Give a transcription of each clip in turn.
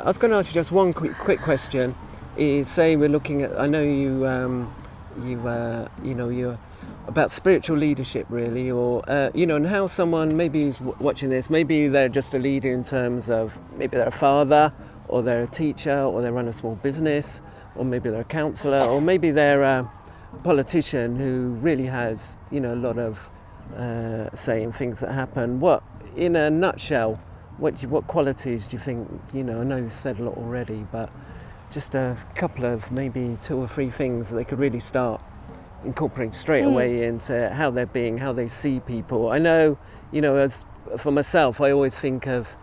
I was going to ask you just one quick question. Is say we're looking at. I know you're about spiritual leadership, really, or and how someone maybe who's watching this, maybe they're just a leader in terms of maybe they're a father, or they're a teacher, or they run a small business, or maybe they're a counsellor, or maybe they're a politician who really has a lot of say in things that happen. What, in a nutshell, what qualities do you think, I know you've said a lot already, but just a couple of maybe 2 or 3 things that they could really start incorporating straight away into how they're being, how they see people. I know, as for myself, I always think of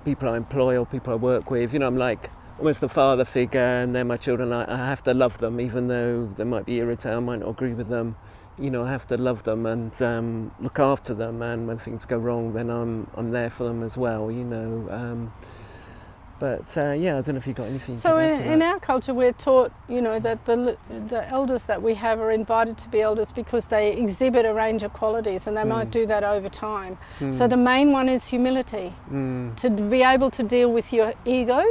people I employ or people I work with, I'm like almost a father figure, and they're my children. I have to love them, even though they might be irritated, I might not agree with them. I have to love them and look after them, and when things go wrong, then I'm there for them as well. But I don't know if you've got anything. So to add to in that. our culture, we're taught, that the elders that we have are invited to be elders because they exhibit a range of qualities, and they might do that over time. So the main one is humility, to be able to deal with your ego.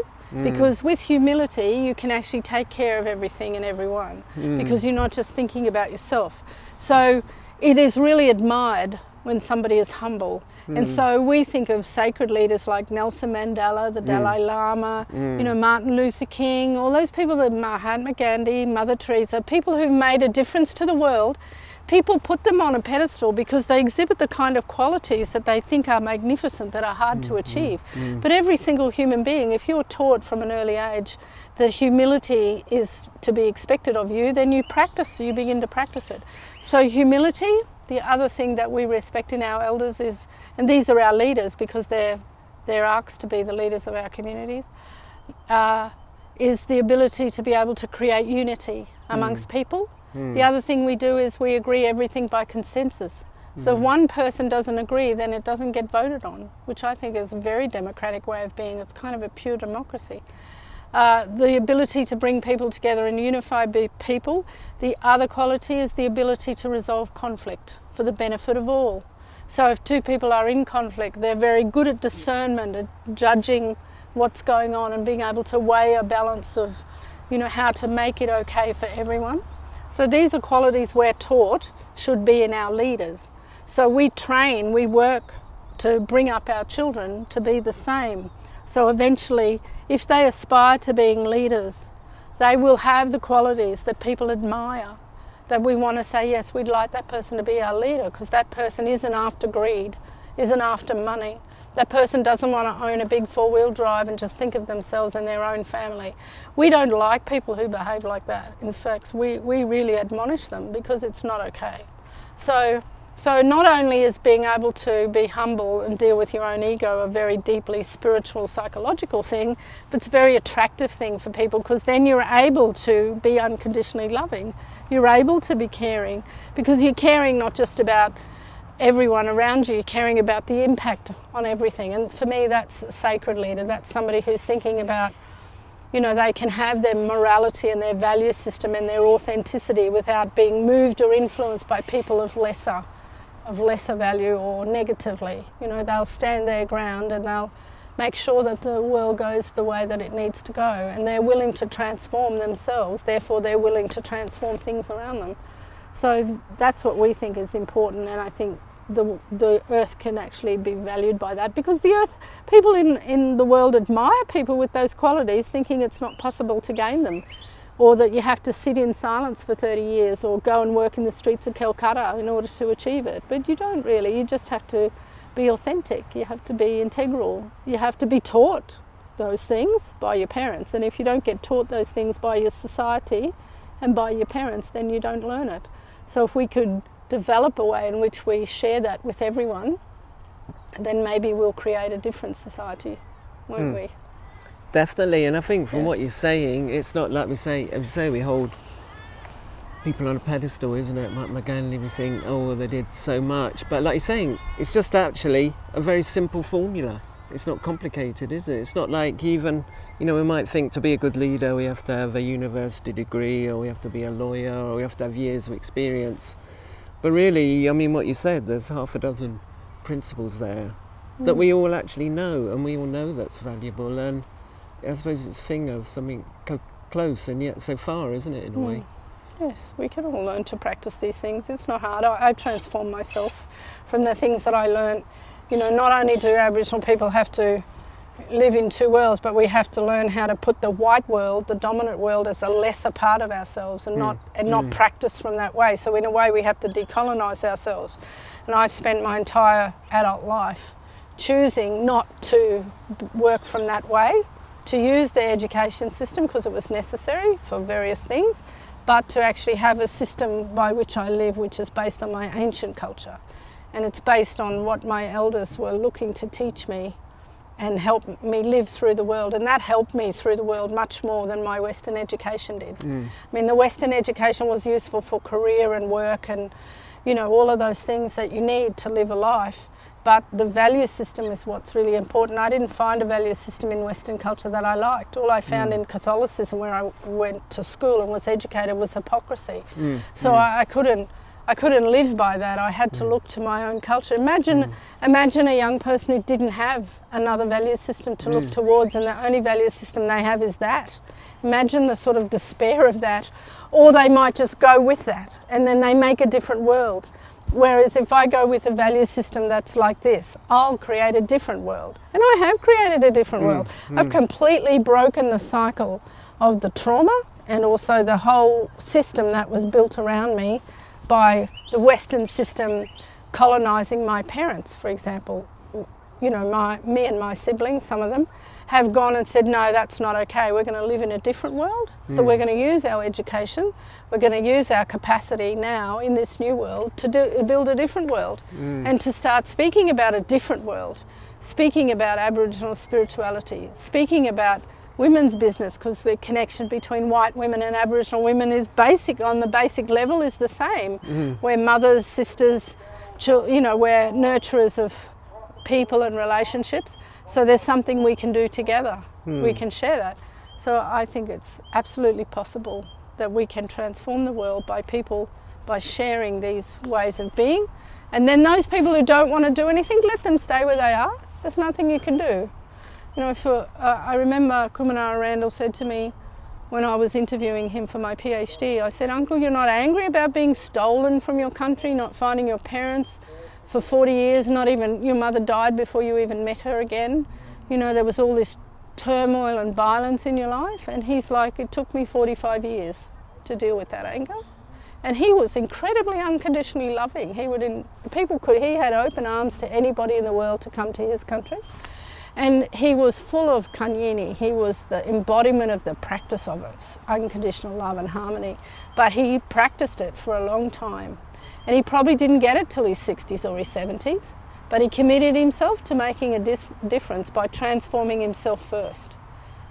Because with humility, you can actually take care of everything and everyone, because you're not just thinking about yourself. So it is really admired when somebody is humble. And so we think of sacred leaders like Nelson Mandela, the Dalai Lama, Martin Luther King, all those people, that Mahatma Gandhi, Mother Teresa, people who've made a difference to the world. People put them on a pedestal because they exhibit the kind of qualities that they think are magnificent, that are hard to achieve. But every single human being, if you're taught from an early age that humility is to be expected of you, then you begin to practice it. So humility, the other thing that we respect in our elders is, and these are our leaders because they're asked to be the leaders of our communities, is the ability to be able to create unity amongst people. The other thing we do is we agree everything by consensus. So if one person doesn't agree, then it doesn't get voted on, which I think is a very democratic way of being. It's kind of a pure democracy. The ability to bring people together and unify people. The other quality is the ability to resolve conflict for the benefit of all. So if 2 people are in conflict, they're very good at discernment, at judging what's going on and being able to weigh a balance of, how to make it okay for everyone. So these are qualities we're taught should be in our leaders. So we work to bring up our children to be the same. So eventually, if they aspire to being leaders, they will have the qualities that people admire, that we want to say, yes, we'd like that person to be our leader, because that person isn't after greed, isn't after money. That person doesn't want to own a big 4-wheel drive and just think of themselves and their own family. We don't like people who behave like that. In fact, we really admonish them because it's not okay. So not only is being able to be humble and deal with your own ego a very deeply spiritual, psychological thing, but it's a very attractive thing for people, because then you're able to be unconditionally loving. You're able to be caring, because you're caring not just about everyone around you, caring about the impact on everything. And for me, that's a sacred leader. That's somebody who's thinking about, they can have their morality and their value system and their authenticity without being moved or influenced by people of lesser value or negatively. They'll stand their ground and they'll make sure that the world goes the way that it needs to go, and they're willing to transform themselves, therefore they're willing to transform things around them. So that's what we think is important, and I think the earth can actually be valued by that, because the earth, people in the world admire people with those qualities, thinking it's not possible to gain them, or that you have to sit in silence for 30 years or go and work in the streets of Calcutta in order to achieve it. But you don't really, you just have to be authentic, you have to be integral, you have to be taught those things by your parents, and if you don't get taught those things by your society and by your parents, then you don't learn it. So if we could develop a way in which we share that with everyone, then maybe we'll create a different society, won't we? Definitely, and I think from Yes. what you're saying, it's not like we say, as you say, we hold people on a pedestal, isn't it? Mahatma Gandhi, we think, oh, they did so much. But like you're saying, it's just actually a very simple formula. It's not complicated, is it? It's not like even, we might think to be a good leader, we have to have a university degree, or we have to be a lawyer, or we have to have years of experience. But really, what you said, there's half a dozen principles there that we all actually know, and we all know that's valuable. And I suppose it's a thing of something close and yet so far, isn't it, in a way? Yes, we can all learn to practice these things. It's not hard. I've transformed myself from the things that I learned. You know, not only do Aboriginal people have to live in two worlds, but we have to learn how to put the white world, the dominant world, as a lesser part of ourselves and not practice from that way. So in a way we have to decolonise ourselves. And I've spent my entire adult life choosing not to work from that way, to use the education system because it was necessary for various things, but to actually have a system by which I live, which is based on my ancient culture. And it's based on what my elders were looking to teach me and help me live through the world. And that helped me through the world much more than my Western education did. I mean, the Western education was useful for career and work and, you know, all of those things that you need to live a life. But the value system is what's really important. I didn't find a value system in Western culture that I liked. All I found in Catholicism, where I went to school and was educated, was hypocrisy. So I couldn't live by that. I had to look to my own culture. Imagine a young person who didn't have another value system to look towards, and the only value system they have is that. Imagine the sort of despair of that. Or they might just go with that, and then they make a different world. Whereas if I go with a value system that's like this, I'll create a different world. And I have created a different world. I've completely broken the cycle of the trauma and also the whole system that was built around me by the Western system colonising my parents, for example. You know, me and my siblings, some of them, have gone and said, no, that's not okay. We're going to live in a different world. So we're going to use our education. We're going to use our capacity now in this new world to build a different world and to start speaking about a different world, speaking about Aboriginal spirituality, speaking about women's business, because the connection between white women and Aboriginal women is basic, on the basic level is the same. We're mothers, sisters, you know, we're nurturers of people and relationships. So there's something we can do together. We can share that. So I think it's absolutely possible that we can transform the world by sharing these ways of being. And then those people who don't want to do anything, let them stay where they are. There's nothing you can do. You know, I remember Kumanara Randall said to me when I was interviewing him for my PhD, I said, Uncle, you're not angry about being stolen from your country, not finding your parents for 40 years, not even, your mother died before you even met her again. You know, there was all this turmoil and violence in your life. And he's like, it took me 45 years to deal with that anger. And he was incredibly unconditionally loving. He had open arms to anybody in the world to come to his country. And he was full of kanyini. He was the embodiment of the practice of it, unconditional love and harmony. But he practiced it for a long time. And he probably didn't get it till his 60s or his 70s, but he committed himself to making a difference by transforming himself first.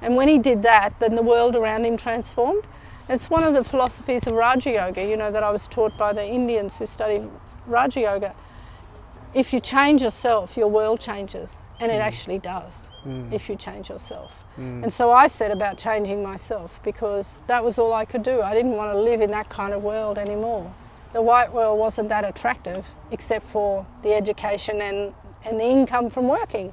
And when he did that, then the world around him transformed. It's one of the philosophies of Raja Yoga, you know, that I was taught by the Indians who study Raja Yoga. If you change yourself, your world changes. And it actually does, if you change yourself. And so I set about changing myself because that was all I could do. I didn't want to live in that kind of world anymore. The white world wasn't that attractive except for the education and the income from working.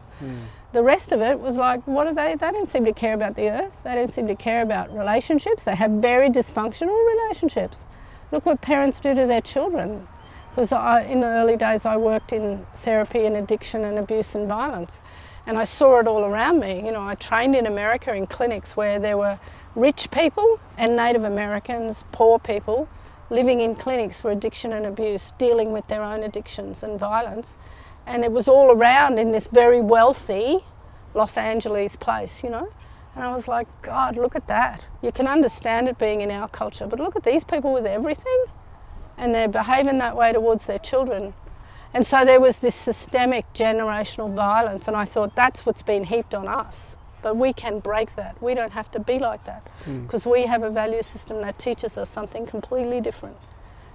The rest of it was like, what are they? They don't seem to care about the earth. They don't seem to care about relationships. They have very dysfunctional relationships. Look what parents do to their children. Because in the early days I worked in therapy and addiction and abuse and violence. And I saw it all around me. You know, I trained in America in clinics where there were rich people and Native Americans, poor people, living in clinics for addiction and abuse, dealing with their own addictions and violence. And it was all around in this very wealthy Los Angeles place, you know. And I was like, God, look at that. You can understand it being in our culture, but look at these people with everything. And they're behaving that way towards their children. And so there was this systemic generational violence, and I thought that's what's been heaped on us. But we can break that. We don't have to be like that because we have a value system that teaches us something completely different.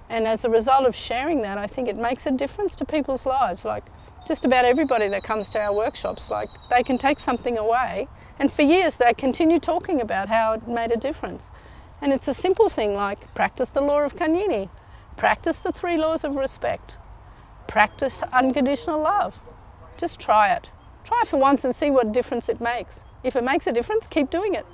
And as a result of sharing that, I think it makes a difference to people's lives. Like just about everybody that comes to our workshops, like they can take something away, and for years they continue talking about how it made a difference. And it's a simple thing like practice the law of Kanyini, practice the 3 laws of respect, practice unconditional love. Just try it. Try it for once and see what difference it makes. If it makes a difference, keep doing it.